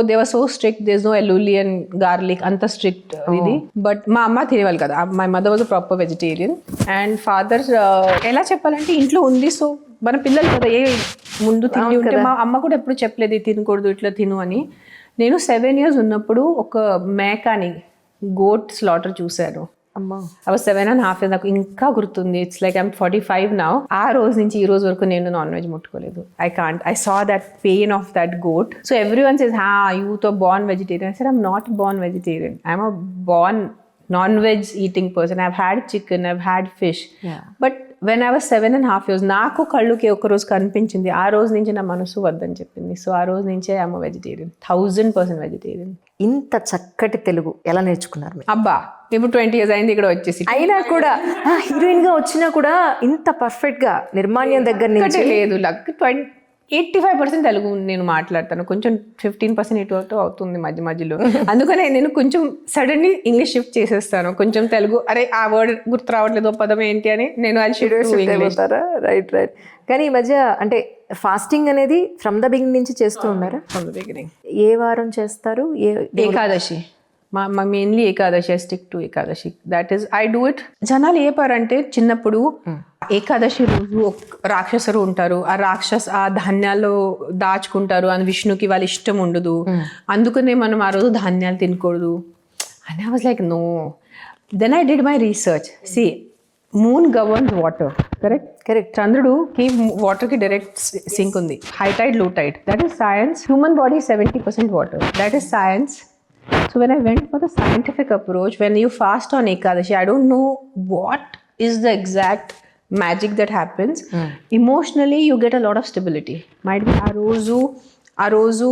They were so strict, there is no ఎల్లుల్లి and garlic, అంత strict ఇది. But మా అమ్మ తినేవాళ్ళు కదా, my mother was proper vegetarian. And father ఎలా చెప్పాలంటే ఇంట్లో ఉంది, సో మన పిల్లలు కదా ఏ ముందు తిండి ఉంటే, మా అమ్మ కూడా ఎప్పుడు చెప్పలేదు ఇది తినకూడదు ఇట్లా తిను అని. నేను 7 years ఉన్నప్పుడు ఒక మేకాని గోట్ స్లాటర్ చూశాను. I was 7.5 years, నాకు ఇంకా గుర్తుంది. It's like I'm 45 now. ఆ రోజు నుంచి ఈ రోజు వరకు నేను నాన్ వెజ్ ముట్టుకోలేదు. I saw that pain of that goat. So everyone says, you are born vegetarian. I said, I'm not born vegetarian. I'm a born non-veg eating person. I've had chicken, I've had fish. Yeah. But when I was 7.5 years, నాకు కళ్ళుకి ఒక రోజు కనిపించింది. ఆ రోజు నుంచి నా మనసు వద్దని చెప్పింది. సో ఆ రోజు నుంచే ఐఎమ్ వెజిటేరియన్, 1000% వెజిటేరియన్. ఇంత చక్కటి తెలుగు ఎలా నేర్చుకున్నారు మీరు? అబ్బా, ఇప్పుడు 20 years అయింది ఇక్కడ వచ్చేసి. అయినా కూడా హీరోయిన్ గా వచ్చినా కూడా ఇంత పర్ఫెక్ట్ గా నిర్మాణ్యం దగ్గర నుంచి లేదు. 85% తెలుగు నేను మాట్లాడతాను, కొంచెం 15% ఇటు అవుతుంది మధ్య మధ్యలో. అందుకనే నేను కొంచెం సడన్లీ ఇంగ్లీష్ షిఫ్ట్ చేసేస్తాను. కొంచెం తెలుగు, అరే ఆ వర్డ్ గుర్తు రావట్లేదు, పదం ఏంటి అని నేను అది షిఫ్ట్ అయిపోతారా. రైట్. కానీ ఈ మధ్య అంటే ఫాస్టింగ్ అనేది ఫ్రమ్ ద బిగినింగ్ నుంచి చేస్తూ ఉన్నారా? From the beginning. ఏ వారం చేస్తారు? ఏకాదశి మా mainly Ekadashi, I stick to Ekadashi. That is I do it. జనాలు ఏపారంటే చిన్నప్పుడు ఏకాదశి రోజు రాక్షసులు ఉంటారు, ఆ ధాన్యాలు దాచుకుంటారు, అని విష్ణుకి వాళ్ళ ఇష్టం ఉండదు, అందుకనే మనం ఆ రోజు ధాన్యాలు తినకూడదు అని. I was like no. Then I did my research. See, moon governs water, correct. చంద్రుడుకి వాటర్కి డైరెక్ట్ సింక్ ఉంది, high tide low tide. That is science. Human body 70% water, that is science. So when I went for the scientific approach, when you fast on Ekadashi, I don't know what is the exact magic that happens. Emotionally, you get a lot of stability. Might be Arozu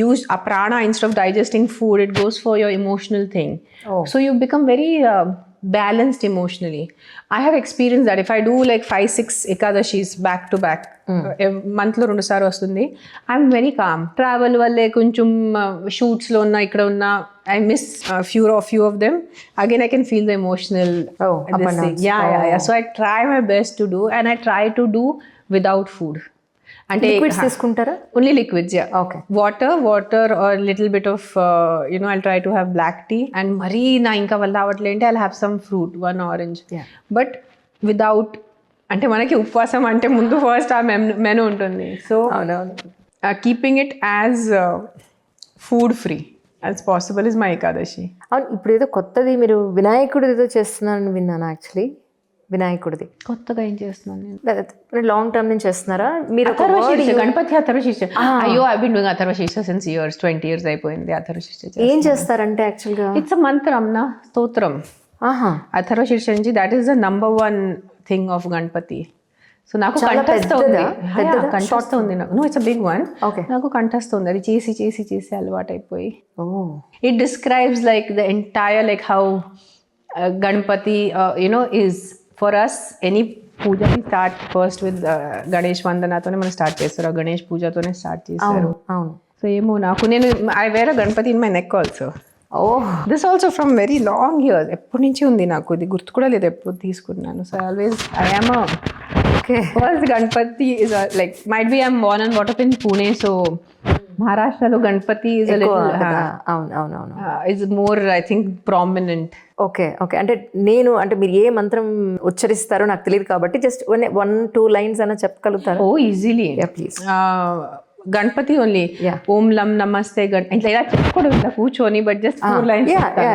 use a prana instead of digesting food, it goes for your emotional thing. So you become very balanced emotionally. I have experienced that. If I do like 5-6 Ekadashis back to back, month lo 2 సార్లు వస్తుంది, I'm very calm. Travel వల్లే కొంచెం shoots లో ఉన్నా ఇక్కడ ఉన్నా, I miss few of them. Again, I can feel the emotional yeah. So I try my best to do, and I try to do without food. అంటే liquids తీసుకుంటారా? Only liquids. Okay. Water or little bit of I'll try to have black tea, and మరీ నా ఇంకా వల్ల అవ్వట్లేంటే I'll have some fruit, 1 orange. But without, అంటే మనకి ఉపవాసం అంటే ముందు ఫస్ట్ ఆ మెను ఉంటుంది. So keeping it as food free as possible is my Ekadashi. అవును, ఇప్పుడు ఏదో కొత్తది మీరు వినాయకుడు ఏదో చేస్తున్నారని విన్నాను. యాక్చువల్లీ వినాయకుడిది కొత్తగా ఏం చేస్తున్నాను నేను? లాంగ్ టర్మ్ నుంచి చేస్తున్నారా మీరు? గణపతి అథర్వశీర్ష. అయ్యో, I been doing Atharvashirsha since years, 20 years అయిపోయింది అథర్వశీర్ష. ఏం చేస్తారంటే యాక్చువల్గా ఇట్స్ అ మంత్రం నా స్తోత్రం. అథర్వశీర్ష నుంచి that is the number 1 thing of Ganapati. So నాకు కంఠస్థ ఉంది. No, it's a big one. నాకు కంఠస్థ ఉంది, అది చేసి చేసి చేసి అలవాటు అయిపోయి. It describes like the entire like how Ganapati is for us. Any puja we start first with Ganesh Vandana tone మనం స్టార్ట్ చేస్తారు, గణేష్ పూజతోనే స్టార్ట్ చేస్తారు. సో ఏమో నాకు, నేను I wear a Ganapati in my neck also. This also from very long years, ఎప్పటి నుంచి ఉంది నాకు, ఇది గుర్తు కూడా లేదు ఎప్పుడు తీసుకున్నాను. So always I am first Ganapati is like might be I'm born and brought up in Pune, so మహారాష్ట్రలో Ganapati is is more I think prominent. Okay. అంటే మీరు ఏ మంత్రం ఉచ్చరిస్తారో నాకు తెలియదు కాబట్టి జస్ట్ 1-2 lines అన్న చెప్పగలుగుతారు? Easily, please. గణపతి ఓన్లీ ఓం లం నమస్తే ఇట్లా ఇలా చెప్పుకోవడం, ఇట్లా కూర్చొని, బట్ జస్ట్ 4 lines.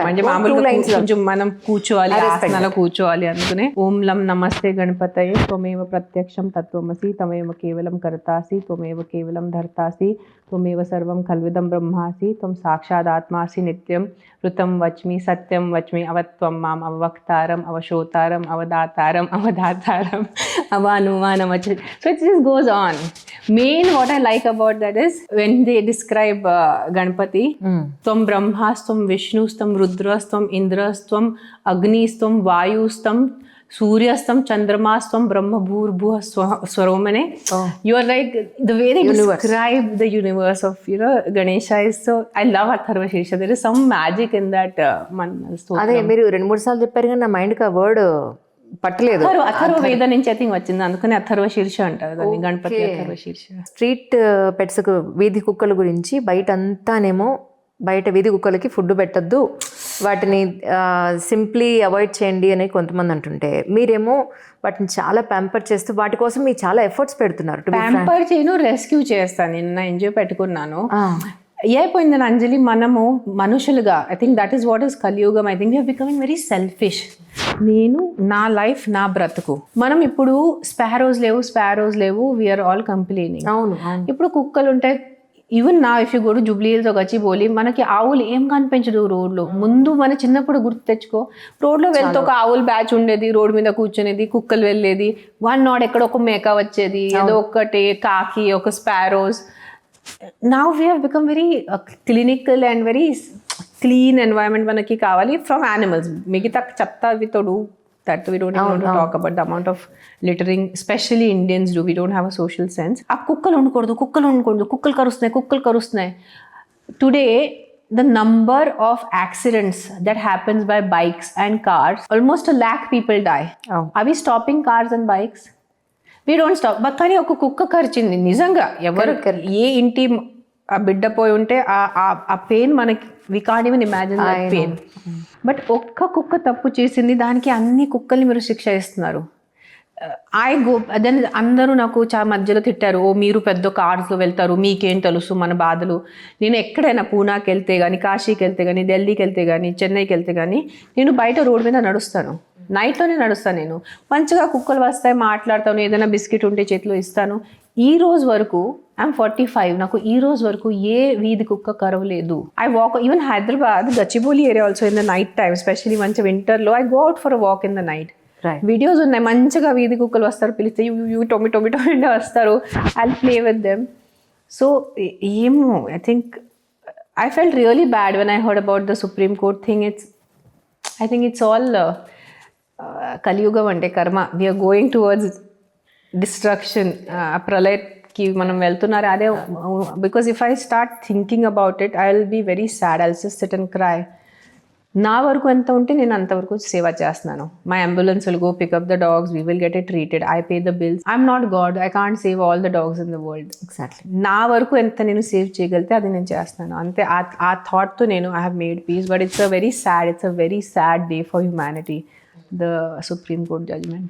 అంటే మామూలుగా కొంచెం మనం కూర్చోవాలి, ఆసనాలు కూర్చోవాలి, అందుకనే ఓం లం నమస్తే గణపతయే త్వమేవ ప్రత్యక్షం తత్వమసి తమేవ కేవలం కర్తాసి త్వమేవ కేవలం ధర్తాసి త్వమేవ సర్వం కల్విదం బ్రహ్మాసి త్వం సాక్షాదాత్మాసి నిత్యం ఋతం వచ్మి సత్యం వచ్మి అవత్వం మాం అవక్తారం అవశోతారం అవదాతారం అవధాతారం avanumanamach. So it just goes on. Main what I like about that is when they describe Ganpati, tvam brahmastam vishnustam rudrastam indrastam agnistam vayustam Suryastam Chandramastam Brahma Bhur Swaromane. You are like, the way they describe the universe of Ganesha is so, I love Atharva Shirsha. There is some magic in that story. అదే మీరు 2-3 సార్లు చెప్పారు కానీ నా మైండ్కి ఆ word పట్టలేదు. అథర్వ వేద నుంచి ఐ థింక్ వచ్చింది, అందుకని అథర్వ శీర్ష అంటారు దాన్ని, గణపతి అథర్వ శీర్ష. స్ట్రీట్ పెట్స్ వీధి కుక్కల గురించి బయట అంతానేమో బయట వీధి కుక్కలకి ఫుడ్ పెట్టద్దు, వాటిని సింప్లీ అవాయిడ్ చేయండి అని కొంతమంది అంటుంటే, మీరేమో వాటిని చాలా ప్యాంపర్ చేస్తూ వాటి కోసం మీరు చాలా ఎఫర్ట్స్ పెడుతున్నారు. ప్యాంపర్ చేయను, రెస్క్యూ చేస్తాను. నిన్న ఎంజాయ్ పెట్టుకున్నాను. అయిపోయిందని అంజలి, మనము మనుషులుగా I think that is what is కలియుగం. I think we are becoming very selfish. నేను నా లైఫ్ నా బ్రతుకు. మనం ఇప్పుడు స్పారోస్ లేవు, వీఆర్ ఆల్ కంప్లైనింగ్. అవును, ఇప్పుడు కుక్కలు ఉంటాయి. ఈవెన్ నా if you go to Jubilee hills ఒక గచ్చిబౌలి, మనకి ఆవులు ఏం కనిపించదు రోడ్లో. ముందు మన చిన్నప్పుడు గుర్తు తెచ్చుకో, రోడ్లో వెళ్తే ఒక ఆవులు బ్యాచ్ ఉండేది, రోడ్ మీద కూర్చునేది, కుక్కలు వెళ్ళేది, వన్ నాట్ ఎక్కడ ఒక మేక వచ్చేది, ఏదో ఒకటి కాకి, ఒక sparrows. Now we have become very clinical and very clean environment మనకి కావాలి ఫ్రమ్ యానిమల్స్. మిగతా చెత్త అవి తోడు that we don't even want to talk about the amount of littering, especially Indians do. We don't have a social sense. ఆ కుక్కలు ఉండకూడదు, కుక్కలు కరుస్తున్నాయి. Today the number of accidents that happens by bikes and cars, almost 1 lakh people die. Are we stopping cars and bikes? We don't stop. But కానీ ఒక కుక్క కరిచింది నిజంగా, ఎవరు ఏ ఇంటి ఆ బిడ్డ పోయి ఉంటే ఆ పెయిన్ మనకి we can't even imagine that pain. But ఒక్క కుక్క తప్పు చేసింది, దానికి అన్ని కుక్కల్ని మీరు శిక్ష ఇస్తున్నారు. దాన్ని అందరూ నాకు మధ్యలో తిట్టారు, ఓ మీరు పెద్ద కార్స్లో వెళ్తారు, మీకేం తెలుసు మన బాధలు. నేను ఎక్కడైనా పూనాకి వెళ్తే కానీ, కాశీకి వెళ్తే కానీ, ఢిల్లీకి వెళ్తే కానీ, చెన్నైకి వెళ్తే కానీ, నేను బయట రోడ్ మీద నడుస్తాను, నైట్లోనే నడుస్తాను. నేను మంచిగా కుక్కలు వస్తాయి, మాట్లాడతాను, ఏదైనా బిస్కెట్ ఉంటే చేతిలో ఇస్తాను. ఈ రోజు వరకు ఐఎమ్ 45, నాకు ఈ రోజు వరకు ఏ వీధి కుక్క కరవలేదు. I walk even Hyderabad Gachibowli area also in the night time, especially మంచి వింటర్లో I go out for a walk in the night. Videos ఉన్నాయి, మంచిగా వీధి కుక్కలు వస్తారు, పిలిస్తే యూ టొమిటో వస్తారు, I play with them. So ఏమో I think I felt really bad when I heard about the Supreme Court thing. I think it's all కలియుగం అంటే కర్మ. వీఆర్ గోయింగ్ టువర్డ్స్ డిస్ట్రక్షన్, ప్రళయకి మనం వెళ్తున్నారు. అదే because if I start thinking about it I will be very sad, I will just sit and cry. నా వరకు ఎంత ఉంటే నేను అంతవరకు సేవ చేస్తున్నాను. My ambulance will go pick up the dogs, we will get it treated, I pay the bills. I'm not God, I can't save all the dogs in the world. Exactly. నా వరకు ఎంత నేను సేవ్ చేయగలితే అది నేను చేస్తున్నాను అంతే. ఆ థాట్తో నేను I have made peace. But it's a very sad day for humanity, the Supreme Court judgment.